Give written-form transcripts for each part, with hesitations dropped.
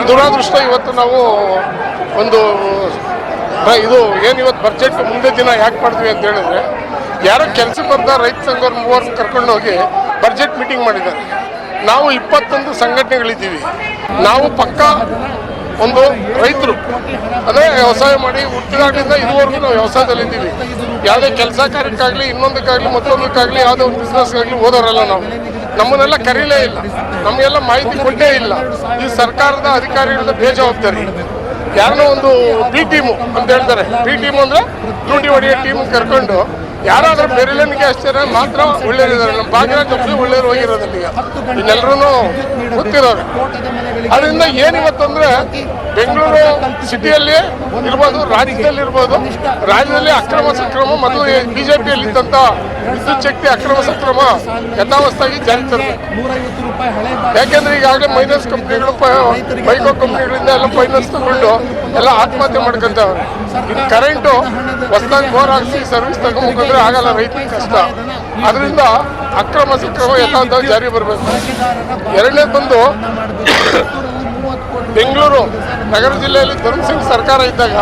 ದುರಾದೃಷ್ಟ ಇವತ್ತು ನಾವು ಒಂದು ಇದು ಏನು ಇವತ್ತು ಬಜೆಟ್ ಮುಂದೆ ದಿನ ಯಾಕೆ ಮಾಡಿದ್ವಿ ಅಂತ ಹೇಳಿದ್ರೆ, ಯಾರೋ ಕೆಲಸಕ್ಕೆ ಬಂದ ರೈತ ಸಂಘವ್ರ ಮೂವರನ್ನು ಕರ್ಕೊಂಡು ಹೋಗಿ ಬಜೆಟ್ ಮೀಟಿಂಗ್ ಮಾಡಿದ್ದಾರೆ. ನಾವು 21 ಸಂಘಟನೆಗಳಿದ್ದೀವಿ. ನಾವು ಪಕ್ಕ ಒಂದು ರೈತರು, ಅದೇ ವ್ಯವಸಾಯ ಮಾಡಿ ಹುಟ್ಟಿದಾಗಲಿಂದ ಇದುವರೆಗೂ ನಾವು ವ್ಯವಸಾಯದಲ್ಲಿದ್ದೀವಿ. ಯಾವುದೇ ಕೆಲಸ ಕಾರ್ಯಕ್ಕಾಗಲಿ, ಇನ್ನೊಂದಕ್ಕಾಗಲಿ, ಮತ್ತೊಂದಕ್ಕಾಗಲಿ, ಯಾವುದೇ ಒಂದು ಬಿಸ್ನೆಸ್ಗಾಗಲಿ ಓದೋರಲ್ಲ ನಾವು. ನಮ್ಮನ್ನೆಲ್ಲ ಕರೀಲೇ ಇಲ್ಲ, ನಮಗೆಲ್ಲ ಮಾಹಿತಿ ಕೊಟ್ಟೇ ಇಲ್ಲ. ಈ ಸರ್ಕಾರದ ಅಧಿಕಾರಿಗಳ ಬೇಜವಾಬ್ದಾರಿ. ಯಾರನ್ನೋ ಒಂದು ಬಿ ಟೀಮು ಅಂತ ಹೇಳ್ತಾರೆ. ಬಿ ಟೀಮು ಅಂದರೆ ಲೂಟಿ ಹೊಡೆಯೋ ಟೀಮ್ ಕರ್ಕೊಂಡು ಯಾರಾದರೂ ಬೇರೆಲಿಗೆ ಅಷ್ಟೇ ಮಾತ್ರ ಒಳ್ಳೆಯರಿದ್ದಾರೆ. ನಮ್ಮ ಭಾಗ್ಯರಾಜ್ ಒಬ್ಬರು ಒಳ್ಳೆಯವರು ಹೋಗಿರೋದಿಲ್ಲ. ಈಗ ಇನ್ನೆಲ್ಲರೂ ಗೊತ್ತಿರೋರು. ಅದರಿಂದ ಏನಿವತ್ತಂದರೆ ಬೆಂಗಳೂರು ಸಿಟಿಯಲ್ಲಿ ಇರ್ಬೋದು, ರಾಜ್ಯದಲ್ಲಿ ಇರ್ಬೋದು, ರಾಜ್ಯದಲ್ಲಿ ಅಕ್ರಮ ಸಕ್ರಮ ಮೊದಲು ಬಿಜೆಪಿಯಲ್ಲಿದ್ದಂಥ ವಿದ್ಯುತ್ ಶಕ್ತಿ ಅಕ್ರಮ ಸಕ್ರಮ ಯಥಾವಸ್ಥಾಗಿ ಜಾರಿ ತರಬೇಕು. ಯಾಕೆಂದ್ರೆ ಈಗಾಗಲೇ ಮೈನಸ್ ಕಂಪ್ನಿಗಳು, ಬೈಕೋ ಕಂಪ್ನಿಗಳಿಂದ ಎಲ್ಲ ಫೈನಾನ್ಸ್ ತಗೊಂಡು ಎಲ್ಲ ಆತ್ಮಹತ್ಯೆ ಮಾಡ್ಕೊಂತವ್ರೆ. ಇನ್ನು ಕರೆಂಟು ಹೊಸದಾಗಿ ಬೋರ್ ಹಾಕಿಸಿ ಸರ್ವಿಸ್ ತಗೊಂಡ್ರೆ ಆಗಲ್ಲ, ರೈತರಿಗೆ ಕಷ್ಟ. ಅದರಿಂದ ಅಕ್ರಮ ಸಕ್ರಮ ಯಥಾವತ್ತಾಗಿ ಜಾರಿ ಬರಬೇಕು. ಎರಡನೇದು ಬಂದು ಬೆಂಗಳೂರು ನಗರ ಜಿಲ್ಲೆಯಲ್ಲಿ ಧರ್ಮಸಿಂಗ್ ಸರ್ಕಾರ ಇದ್ದಾಗ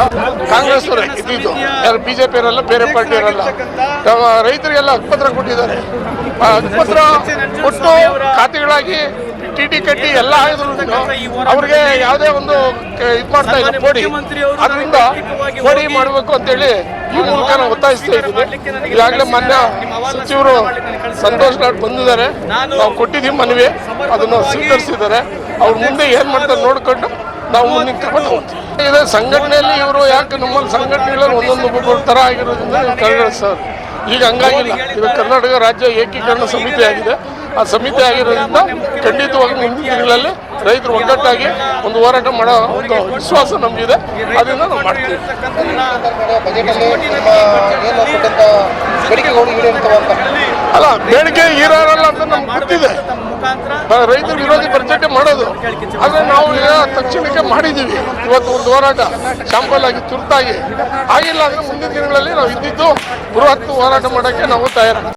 ಕಾಂಗ್ರೆಸ್ ಅವರೇ ಇದ್ದಿದ್ದು, ಯಾರು ಬಿಜೆಪಿ ಅವರೆಲ್ಲ, ಬೇರೆ ಪಾರ್ಟಿ ಅವರೆಲ್ಲ ರೈತರಿಗೆಲ್ಲ ಹಕ್ಕುಪತ್ರ ಕೊಟ್ಟಿದ್ದಾರೆ. ಹಕ್ಕುಪತ್ರ ಕೊಟ್ಟು ಖಾತೆಗಳಾಗಿ ಟಿ ಕಟ್ಟಿ ಎಲ್ಲ ಆಯ್ದ್ರು ಅವ್ರಿಗೆ ಯಾವುದೇ ಒಂದು ಇದು ಮಾಡ್ತಾ ಇದ್ದಾರೆ ಪೋಡಿ. ಅದರಿಂದ ಪೋಡಿ ಮಾಡಬೇಕು ಅಂತೇಳಿ ಈ ಮೂಲಕ ನಾವು ಒತ್ತಾಯಿಸ್ತಾ ಇದ್ದೀವಿ. ಈಗಾಗಲೇ ಮಾನ್ಯ ಸಚಿವರು ಸಂತೋಷ್ ಲಾಡ್ ಬಂದಿದ್ದಾರೆ, ನಾವು ಕೊಟ್ಟಿದ್ದೀವಿ ಮನವಿ, ಅದನ್ನು ಸ್ವೀಕರಿಸಿದ್ದಾರೆ. ಅವ್ರು ಮುಂದೆ ಏನು ಮಾಡ್ತಾರೆ ನೋಡ್ಕೊಂಡು ನಾವು ಮುಂದಿನ ಕ್ರಮ ತಗೋತೀವಿ. ಇದೆ ಸಂಘಟನೆಯಲ್ಲಿ ಇವರು ಯಾಕೆ ನಮ್ಮಲ್ಲಿ ಸಂಘಟನೆಗಳಲ್ಲಿ ಒಂದೊಂದು ಥರ ಆಗಿರೋದ್ರಿಂದ ಕನ್ನಡ ಸರ್ ಈಗ ಹಂಗಾಗಿಲ್ಲ. ಇದು ಕರ್ನಾಟಕ ರಾಜ್ಯ ಏಕೀಕರಣ ಸಮಿತಿ ಆಗಿದೆ. ಆ ಸಮಿತಿ ಆಗಿರೋದ್ರಿಂದ ಖಂಡಿತವಾಗಿ ಮುಂದಿನ ದಿನಗಳಲ್ಲಿ ರೈತರು ಒಗ್ಗಟ್ಟಾಗಿ ಒಂದು ಹೋರಾಟ ಮಾಡೋ ಒಂದು ವಿಶ್ವಾಸ ನಮಗಿದೆ. ಅದರಿಂದ ನಾವು ಮಾಡ್ತೀವಿ. ಅಲ್ಲ, ಬೇಡಿಕೆ ಈರೋರಲ್ಲ ಅಂತ ನಮ್ಗೆ ಗೊತ್ತಿದೆ. ರೈತರು ವಿರೋಧಿ ಬಜೆಟ್ ಮಾಡೋದು, ಆದರೆ ನಾವು ಈಗ ತಕ್ಷಣಕ್ಕೆ ಮಾಡಿದ್ದೀವಿ. ಇವತ್ತು ಒಂದು ಹೋರಾಟ ಶಾಂಪಲ್ ಆಗಿ ತುರ್ತಾಗಿ ಆಗಿಲ್ಲ ಅಂದರೆ ಮುಂದಿನ ದಿನಗಳಲ್ಲಿ ನಾವು ಇದ್ದಿದ್ದು ಬೃಹತ್ ಹೋರಾಟ ಮಾಡೋಕ್ಕೆ ನಾವು ತಯಾರು.